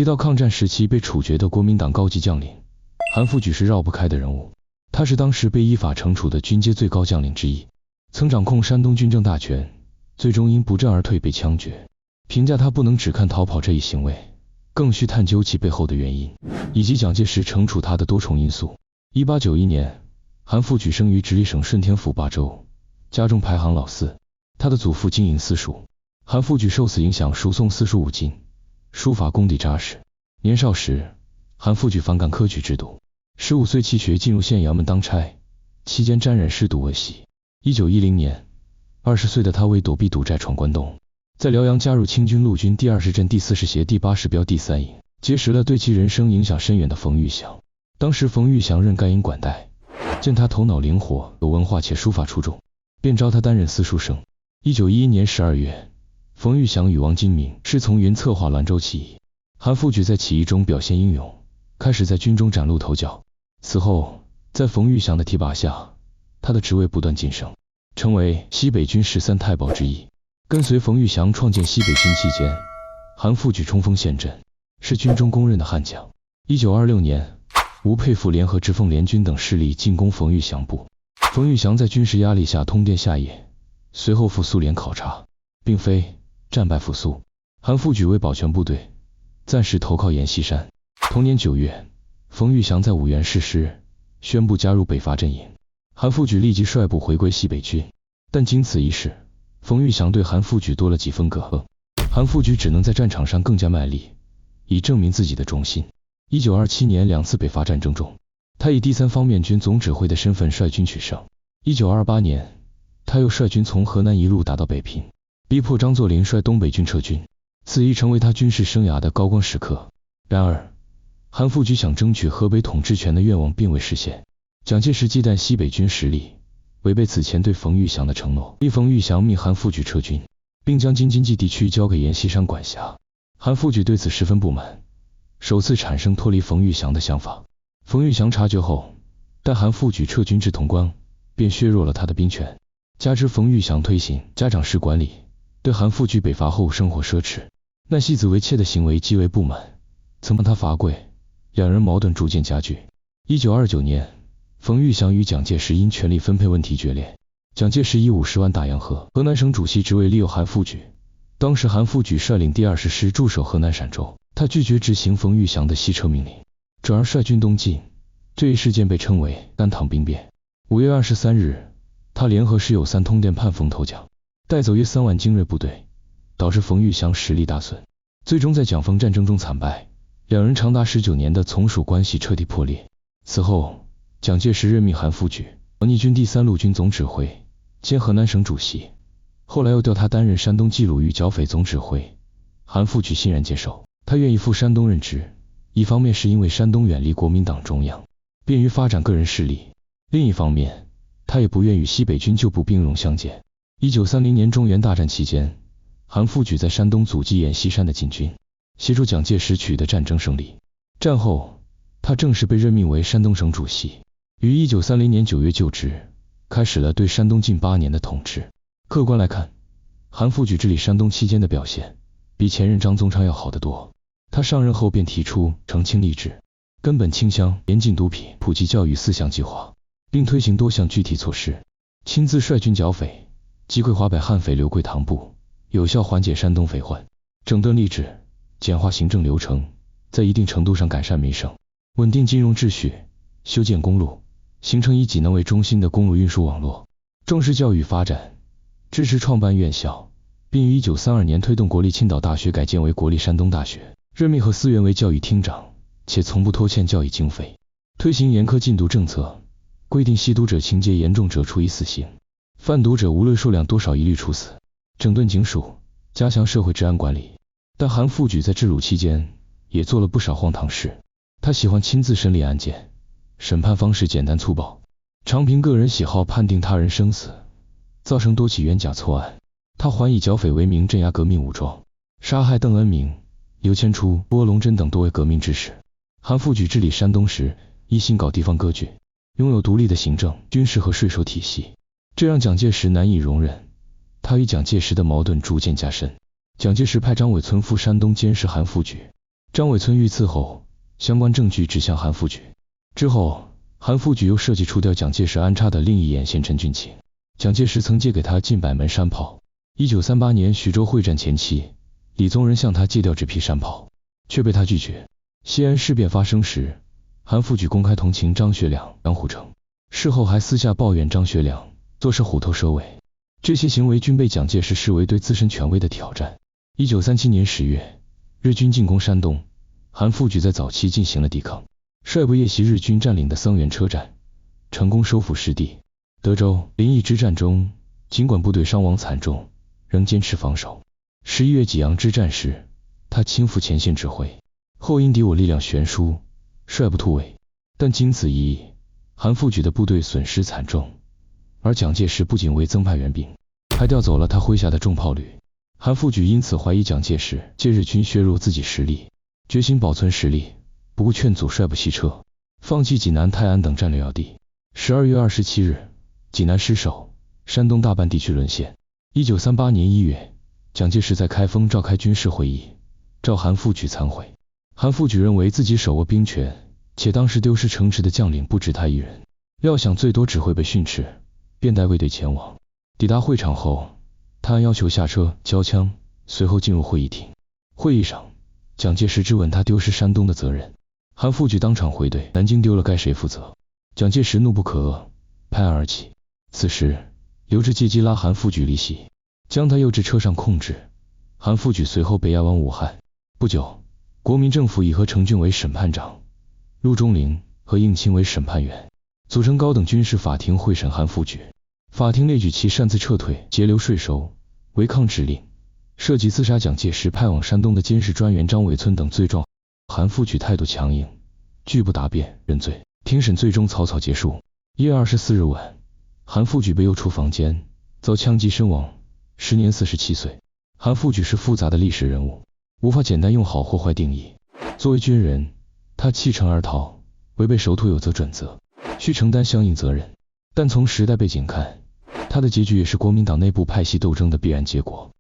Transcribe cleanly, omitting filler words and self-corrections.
提到抗战时期被处决的国民党高级将领，韩复榘是绕不开的人物。他是当时被依法惩处的军阶最高将领之一，曾掌控山东军政大权，最终因不战而退被枪决。评价他不能只看逃跑这一行为，更需探究其背后的原因，以及蒋介石惩处他的多重因素。1891年，韩复榘生于直隶省顺天府巴州，家中排行老四，他的祖父经营私塾。韩复榘受此影响，熟诵四书五经，书法功底扎实。年少时，韩复榘反感科举制度，15岁弃学进入县衙门当差，期间沾染嗜赌恶习。1910年，20岁的他为躲避赌债闯关东，在辽阳加入清军陆军第20镇第40协第80标第3营，结识了对其人生影响深远的冯玉祥。当时冯玉祥任该营管带，见他头脑灵活，有文化且书法出众，便招他担任私书生。1911年12月，冯玉祥与王金明师从云策划兰州起义，韩复榘在起义中表现英勇，开始在军中崭露头角。此后，在冯玉祥的提拔下，他的职位不断晋升，成为西北军13太保之一。跟随冯玉祥创建西北军期间，韩复榘冲锋陷阵，是军中公认的悍将。1926年，吴佩孚联合直奉联军等势力进攻冯玉祥部，冯玉祥在军事压力下通电下野，随后赴苏联考察，并非战败复苏。韩复榘为保全部队，暂时投靠阎锡山。同年9月，冯玉祥在五原誓师，宣布加入北伐阵营。韩复榘立即率部回归西北军，但经此一事，冯玉祥对韩复榘多了几分隔阂，韩复榘只能在战场上更加卖力，以证明自己的忠心。1927年2次北伐战争中，他以第3方面军总指挥的身份率军取胜。1928年，他又率军从河南一路打到北平，逼迫张作霖率东北军撤军，此役成为他军事生涯的高光时刻。然而，韩复榘想争取河北统治权的愿望并未实现。蒋介石忌惮西北军实力，违背此前对冯玉祥的承诺，冯玉祥命韩复榘撤军，并将京津冀地区交给阎锡山管辖。韩复榘对此十分不满，首次产生脱离冯玉祥的想法。冯玉祥察觉后，待韩复榘撤军至潼关，便削弱了他的兵权。加之冯玉祥推行家长式管理，对韩复榘北伐后生活奢侈、纳戏子为妾的行为极为不满，曾帮他罚跪，两人矛盾逐渐加剧。1929年，冯玉祥与蒋介石因权力分配问题决裂，蒋介石以50万大洋河南省主席职位利诱韩复榘。当时韩复榘率领第20师驻守河南陕州，他拒绝执行冯玉祥的西撤命令，转而率军东进。这一事件被称为甘棠兵变。5月23日，他联合师友3通电叛冯头奖，带走约3万精锐部队，导致冯玉祥实力大损，最终在蒋冯战争中惨败，两人长达19年的从属关系彻底破裂。此后，蒋介石任命韩复榘为逆军第3路军总指挥兼河南省主席，后来又调他担任山东冀鲁豫剿匪总指挥。韩复榘欣然接受，他愿意赴山东任职，一方面是因为山东远离国民党中央，便于发展个人势力，另一方面他也不愿与西北军旧部兵戎相见。1930年中原大战期间，韩复榘在山东阻击阎锡山的进军，协助蒋介石取得战争胜利。战后，他正式被任命为山东省主席，于1930年9月就职，开始了对山东近8年的统治。客观来看，韩复榘治理山东期间的表现比前任张宗昌要好得多。他上任后便提出澄清吏治、根本清乡、严禁毒品、普及教育4项计划，并推行多项具体措施，亲自率军剿匪，击溃华北悍匪刘桂堂部，有效缓解山东匪患，整顿吏治，简化行政流程，在一定程度上改善民生，稳定金融秩序，修建公路，形成以济南为中心的公路运输网络，重视教育发展，支持创办院校，并于1932年推动国立青岛大学改建为国立山东大学，任命何思源为教育厅长，且从不拖欠教育经费，推行严苛禁毒政策，规定吸毒者情节严重者处以死刑，贩毒者无论数量多少一律处死，整顿警署，加强社会治安管理。但韩复榘在治鲁期间也做了不少荒唐事。他喜欢亲自审理案件，审判方式简单粗暴，常凭个人喜好判定他人生死，造成多起冤假错案。他还以剿匪为名镇压革命武装，杀害邓恩铭、刘千初、郭龙珍等多位革命志士。韩复榘治理山东时一心搞地方割据，拥有独立的行政、军事和税收体系，这让蒋介石难以容忍。他与蒋介石的矛盾逐渐加深。蒋介石派张伟存赴山东监视韩复榘，张伟村遇刺后，相关证据指向韩复榘。之后，韩复榘又设计除掉蒋介石安插的另一眼线陈俊卿。蒋介石曾借给他近100门山炮。1938年徐州会战前期，李宗仁向他借调这批山炮，却被他拒绝。西安事变发生时，韩复榘公开同情张学良、杨虎城，事后还私下抱怨张学良做事虎头蛇尾，这些行为均被蒋介石视为对自身权威的挑战。1937年10月，日军进攻山东，韩复榘在早期进行了抵抗，率部夜袭日军占领的桑园车站，成功收复失地。德州、临沂之战中，尽管部队伤亡惨重，仍坚持防守。11月济阳之战时，他亲赴前线指挥，后因敌我力量悬殊，率部突围，但经此一役，韩复榘的部队损失惨重，而蒋介石不仅未增派援兵，还调走了他麾下的重炮旅。韩复榘因此怀疑蒋介石借日军削弱自己实力，决心保存实力，不顾劝阻率部西撤，放弃济南、泰安等战略要地。12月27日，济南失守，山东大半地区沦陷。1938年1月，蒋介石在开封召开军事会议，召韩复榘参会。韩复榘认为自己手握兵权，且当时丢失城池的将领不止他一人，料想最多只会被训斥，便带卫队前往。抵达会场后，他按要求下车交枪，随后进入会议厅。会议上，蒋介石质问他丢失山东的责任，韩复榘当场回怼：南京丢了该谁负责？蒋介石怒不可遏，拍案而起。此时，刘志借机拉韩复榘离席，将他诱至车上控制。韩复榘随后被押往武汉。不久，国民政府以何成俊为审判长，陆钟麟和应钦为审判员，组成高等军事法庭会审韩复榘。法庭列举其擅自撤退、截留税收、违抗指令、涉及刺杀蒋介石派往山东的监视专员张伟村等罪状。韩复榘态度强硬，拒不答辩，认罪。庭审最终草草结束。1月24日晚，韩复榘被诱出房间，遭枪击身亡，时年47岁。韩复榘是复杂的历史人物，无法简单用好或坏定义。作为军人，他弃城而逃，违背守土有责准则，需承担相应责任。但从时代背景看，他的结局也是国民党内部派系斗争的必然结果。